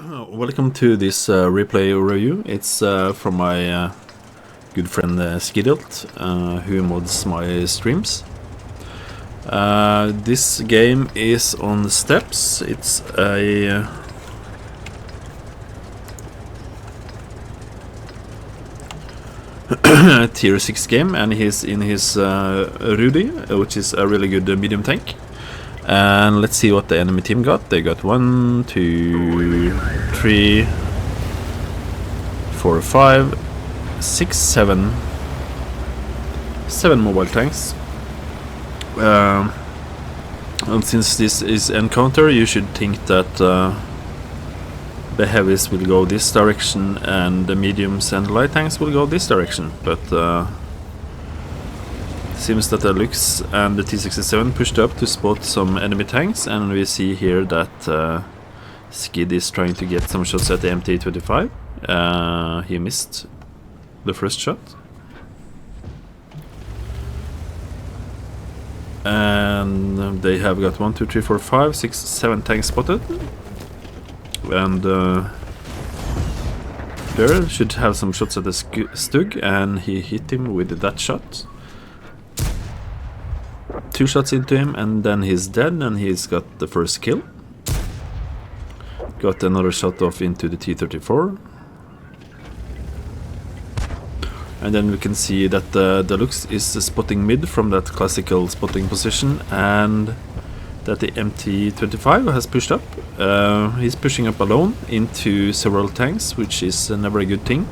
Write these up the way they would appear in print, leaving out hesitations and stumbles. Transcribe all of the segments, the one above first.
Welcome to this replay review. It's from my good friend Skidult, who mods my streams. This game is on steps. It's a tier 6 game, and he's in his Rudy, which is a really good medium tank. And let's see what the enemy team got. They got 1, 2, 3, 4, 5, 6, 7 mobile tanks. And since this is encounter, you should think that the heavies will go this direction and the mediums and light tanks will go this direction. But seems that the Lux and the T-67 pushed up to spot some enemy tanks, and we see here that Skid is trying to get some shots at the MT-25. He missed the first shot. And they have got 1, 2, 3, 4, 5, 6, 7 tanks spotted. And there should have some shots at the Stug, and he hit him with that shot. 2 shots into him, and then he's dead, and he's got the first kill. Got another shot off into the T-34. And then we can see that the Lux is spotting mid from that classical spotting position, and that the MT-25 has pushed up. He's pushing up alone into several tanks, which is never a good thing.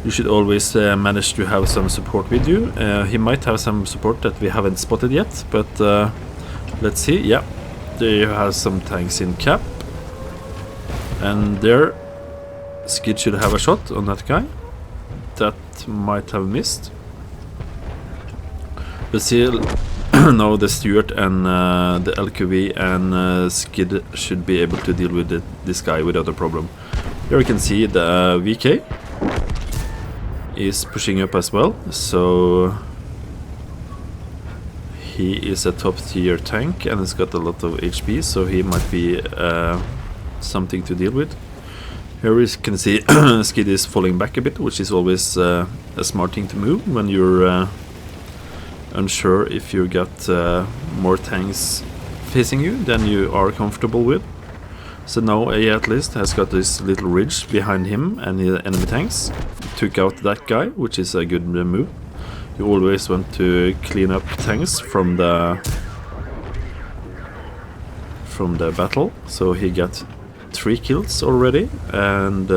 You should always manage to have some support with you. He might have some support that we haven't spotted yet, but let's see. Yeah, there you have some tanks in cap. And there, Skid should have a shot on that guy. That might have missed. But still, now the Stuart and the LQV and Skid should be able to deal with this guy without a problem. Here you can see the VK is pushing up as well, so he is a top tier tank and has got a lot of HP, so he might be something to deal with. Here we can see Skid is falling back a bit, which is always a smart thing to move when you're unsure if you got more tanks facing you than you are comfortable with. So now he at least has got this little ridge behind him and the enemy tanks. Took out that guy, which is a good move. You always want to clean up tanks from the battle. So he got 3 kills already, and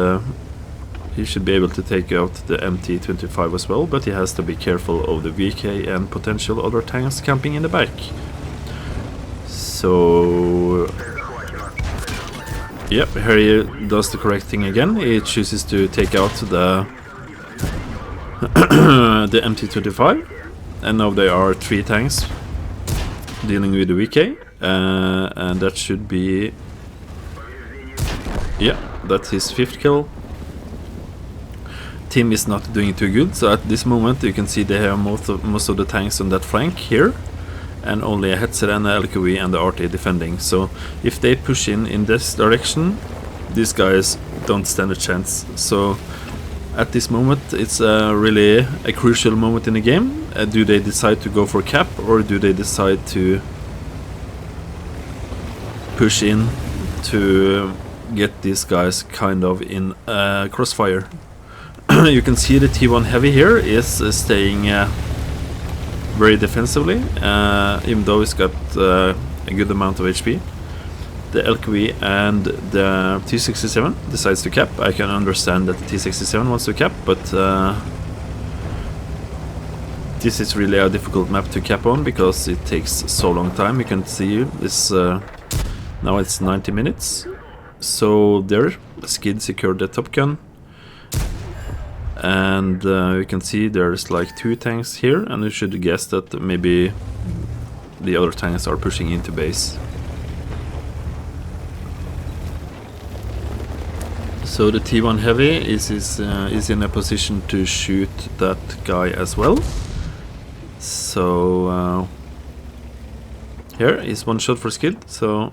he should be able to take out the MT-25 as well, but he has to be careful of the VK and potential other tanks camping in the back. So yep, here he does the correct thing again. He chooses to take out the the MT-25, and now there are 3 tanks dealing with the VK, and that should be, yeah, that's his 5th kill. Team is not doing too good, so at this moment you can see they have most of the tanks on that flank here, and only a Hetzer and a LQV and the RT defending. So if they push in this direction, these guys don't stand a chance. So at this moment it's really a crucial moment in the game. Do they decide to go for cap, or do they decide to push in to get these guys kind of in crossfire? You can see the T1 Heavy here is staying very defensively, even though it's got a good amount of HP. The LQV and the T-67 decides to cap. I can understand that the T-67 wants to cap, but this is really a difficult map to cap on because it takes so long time. You can see this, now it's 90 minutes. So there, Skid secured the Top Gun. And you can see there's like 2 tanks here, and you should guess that maybe the other tanks are pushing into base. So the T1 Heavy is in a position to shoot that guy as well. So here is 1 shot for Skid. So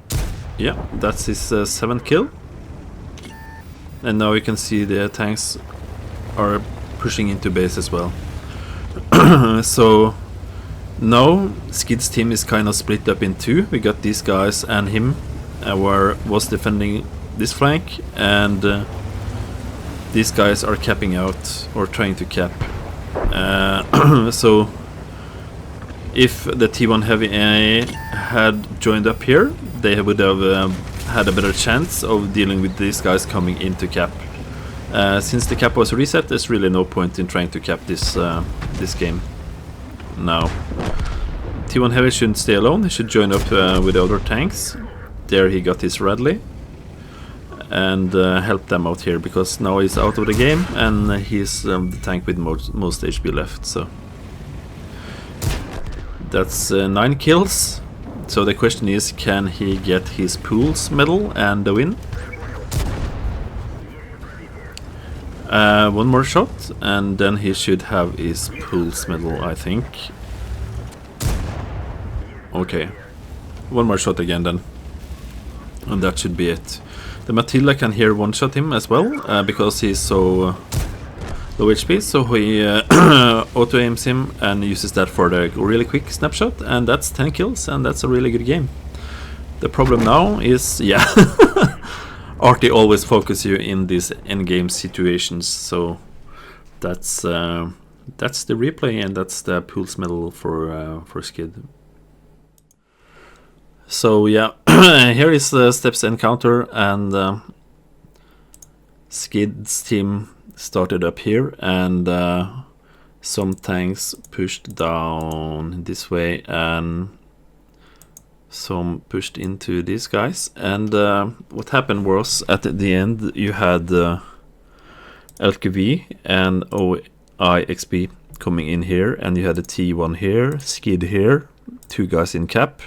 yeah, that's his 7th kill. And now you can see the tanks are pushing into base as well. So now Skid's team is kind of split up in two. We got these guys and him was defending this flank, and these guys are capping out or trying to cap. So if the T1 Heavy had joined up here, they would have had a better chance of dealing with these guys coming into cap. Since the cap was reset, there's really no point in trying to cap this this game now. T1 Heavy shouldn't stay alone, he should join up with the other tanks. There he got his Radley and help them out here, because now he's out of the game and he's the tank with most HP left. So that's 9 kills. So the question is, can he get his pools medal and the win? One more shot and then he should have his pools medal, I think. Okay, one more shot again then, and that should be it. The Matilda can here one-shot him as well, because he's so low HP, so he auto-aims him and uses that for the really quick snapshot, and that's 10 kills, and that's a really good game. The problem now is, yeah, RT always focus you in these endgame situations, so that's the replay, and that's the pools medal for Skid. So yeah, here is the steps encounter, and Skid's team started up here, and some tanks pushed down this way and some pushed into these guys. And what happened was, at the end you had LKV and OIXP coming in here, and you had a T1 here, Skid here, 2 guys in cap,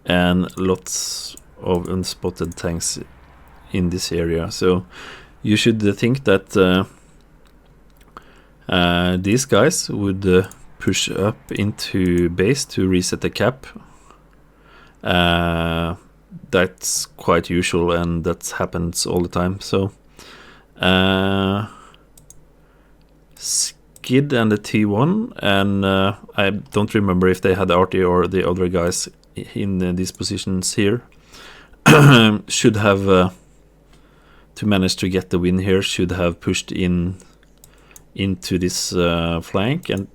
and lots of unspotted tanks in this area. So you should think that these guys would push up into base to reset the cap. That's quite usual, and that happens all the time. So Skid and the T1, and I don't remember if they had RT or the other guys in these positions here, should have to manage to get the win here, should have pushed in into this flank, and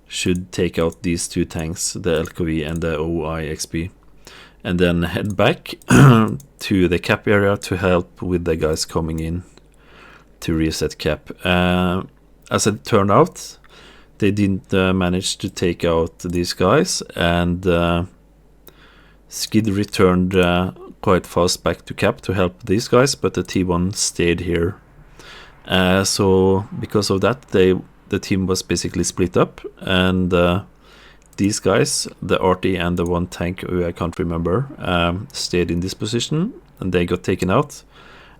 should take out these 2 tanks, the LKV and the OIXP, and then head back to the cap area to help with the guys coming in to reset cap. As it turned out, they didn't manage to take out these guys, and Skid returned quite fast back to cap to help these guys, but the T1 stayed here. So because of that, the team was basically split up, and these guys, the RT and the 1 tank who I can't remember, stayed in this position, and they got taken out.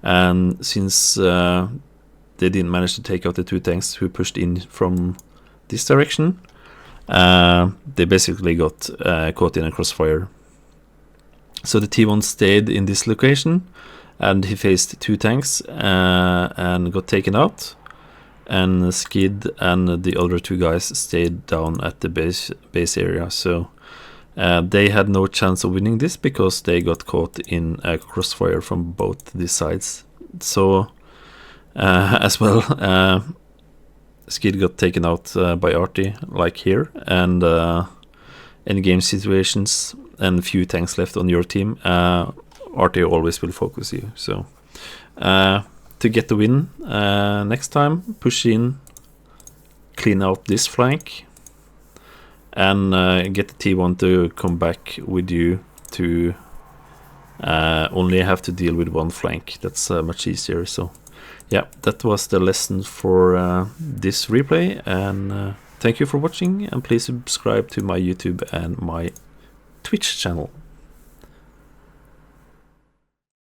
And since they didn't manage to take out the 2 tanks who pushed in from this direction, they basically got caught in a crossfire. So the T1 stayed in this location, and he faced 2 tanks and got taken out, and Skid and the other 2 guys stayed down at the base area. So they had no chance of winning this, because they got caught in a crossfire from both these sides. So as well, Skid got taken out by RT, like here, and in game situations and few tanks left on your team, RT always will focus you. So to get the win next time, push in, clean out this flank, and get the T1 to come back with you to only have to deal with 1 flank. That's much easier. So yeah, that was the lesson for this replay, and thank you for watching, and please subscribe to my YouTube and my Twitch channel.